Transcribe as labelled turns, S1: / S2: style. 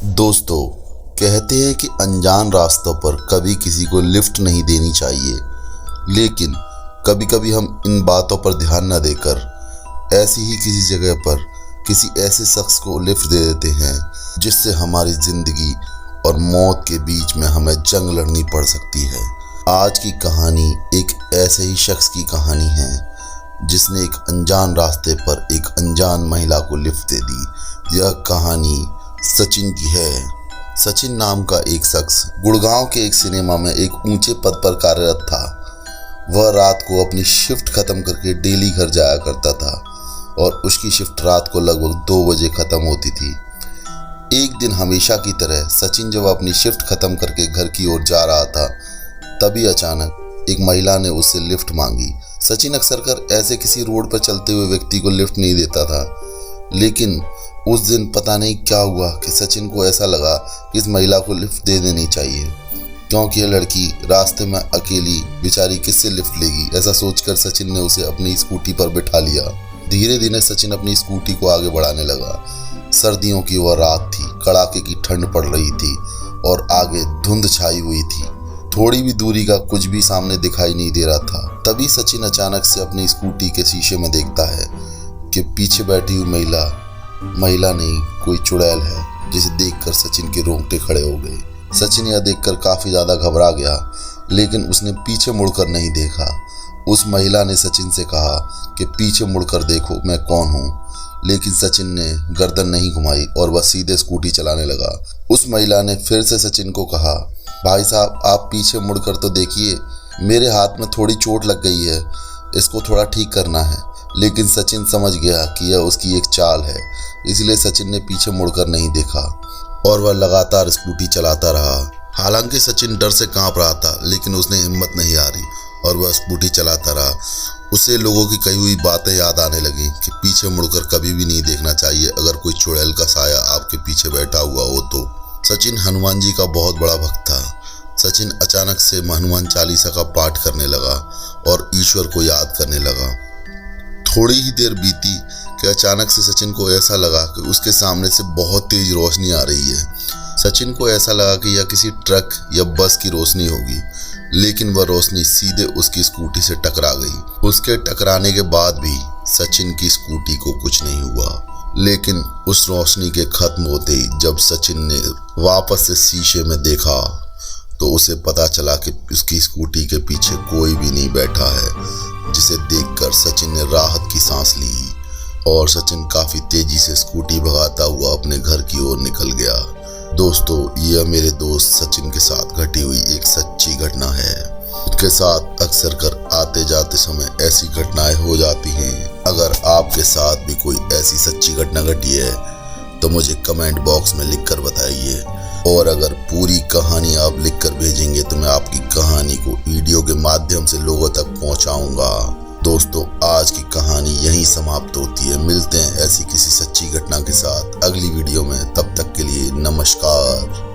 S1: दोस्तों, कहते हैं कि अनजान रास्तों पर कभी किसी को लिफ्ट नहीं देनी चाहिए, लेकिन कभी कभी हम इन बातों पर ध्यान न देकर ऐसी ही किसी जगह पर किसी ऐसे शख्स को लिफ्ट दे देते हैं जिससे हमारी ज़िंदगी और मौत के बीच में हमें जंग लड़नी पड़ सकती है। आज की कहानी एक ऐसे ही शख्स की कहानी है जिसने एक अनजान रास्ते पर एक अनजान महिला को लिफ्ट दे दी। यह कहानी सचिन की है। सचिन नाम का एक शख्स गुड़गांव के एक सिनेमा में एक ऊंचे पद पर कार्यरत था। वह रात को अपनी शिफ्ट खत्म करके डेली घर जाया करता था और उसकी शिफ्ट रात को लगभग 2 बजे खत्म होती थी। एक दिन हमेशा की तरह सचिन जब अपनी शिफ्ट खत्म करके घर की ओर जा रहा था, तभी अचानक एक महिला ने उससे लिफ्ट मांगी। सचिन अक्सर कर ऐसे किसी रोड पर चलते हुए व्यक्ति को लिफ्ट नहीं देता था, लेकिन उस दिन पता नहीं क्या हुआ कि सचिन को ऐसा लगा कि इस महिला को लिफ्ट दे देनी चाहिए, क्योंकि यह लड़की रास्ते में अकेली बेचारी किससे लिफ्ट लेगी। ऐसा सोचकर सचिन ने उसे अपनी स्कूटी पर बिठा लिया। धीरे धीरे सचिन अपनी स्कूटी को आगे बढ़ाने लगा। सर्दियों की वह रात थी, कड़ाके की ठंड पड़ रही थी और आगे धुंध छाई हुई थी। थोड़ी भी दूरी का कुछ भी सामने दिखाई नहीं दे रहा था। तभी सचिन अचानक से अपनी स्कूटी के शीशे में देखता है कि पीछे बैठी हुई महिला नहीं, कोई चुड़ैल है, जिसे देखकर सचिन के रोंगटे खड़े हो गए। सचिन यह देखकर काफ़ी ज़्यादा घबरा गया, लेकिन उसने पीछे मुड़कर नहीं देखा। उस महिला ने सचिन से कहा कि पीछे मुड़कर देखो, मैं कौन हूँ। लेकिन सचिन ने गर्दन नहीं घुमाई और वह सीधे स्कूटी चलाने लगा। उस महिला ने फिर से सचिन को कहा, भाई साहब, आप पीछे मुड़कर तो देखिए, मेरे हाथ में थोड़ी चोट लग गई है, इसको थोड़ा ठीक करना है। लेकिन सचिन समझ गया कि यह उसकी एक चाल है, इसलिए सचिन ने पीछे मुड़कर नहीं देखा और वह लगातार स्कूटी चलाता रहा। हालांकि सचिन डर से कांप रहा था, लेकिन उसने हिम्मत नहीं हारी और वह स्कूटी चलाता रहा। उसे लोगों की कही हुई बातें याद आने लगी कि पीछे मुड़कर कभी भी नहीं देखना चाहिए अगर कोई चुड़ैल का साया आपके पीछे बैठा हुआ हो तो। सचिन हनुमान जी का बहुत बड़ा भक्त था। सचिन अचानक से हनुमान चालीसा का पाठ करने लगा और ईश्वर को याद करने लगा। थोड़ी ही देर बीती कि अचानक से सचिन को ऐसा लगा कि उसके सामने से बहुत तेज रोशनी आ रही है। सचिन को ऐसा लगा कि यह किसी ट्रक या बस की रोशनी होगी, लेकिन वह रोशनी सीधे उसकी स्कूटी से टकरा गई। उसके टकराने के बाद भी सचिन की स्कूटी को कुछ नहीं हुआ, लेकिन उस रोशनी के खत्म होते ही जब सचिन ने वापस से शीशे में देखा तो उसे पता चला कि उसकी स्कूटी के पीछे कोई भी नहीं बैठा है, जिसे देखकर सचिन ने राहत की सांस ली और सचिन काफ़ी तेजी से स्कूटी भगाता हुआ अपने घर की ओर निकल गया। दोस्तों, यह मेरे दोस्त सचिन के साथ घटी हुई एक सच्ची घटना है। उसके साथ अक्सर कर आते जाते समय ऐसी घटनाएं हो जाती हैं। अगर आपके साथ भी कोई ऐसी सच्ची घटना घटी है तो मुझे कमेंट बॉक्स में लिखकर बताइए, और अगर पूरी कहानी आप लिखकर भेजेंगे तो मैं आपकी कहानी को वीडियो के माध्यम से लोगों तक पहुंचाऊंगा। दोस्तों, आज की कहानी यहीं समाप्त होती है। मिलते हैं ऐसी किसी सच्ची घटना के साथ अगली वीडियो में। तब तक के लिए नमस्कार।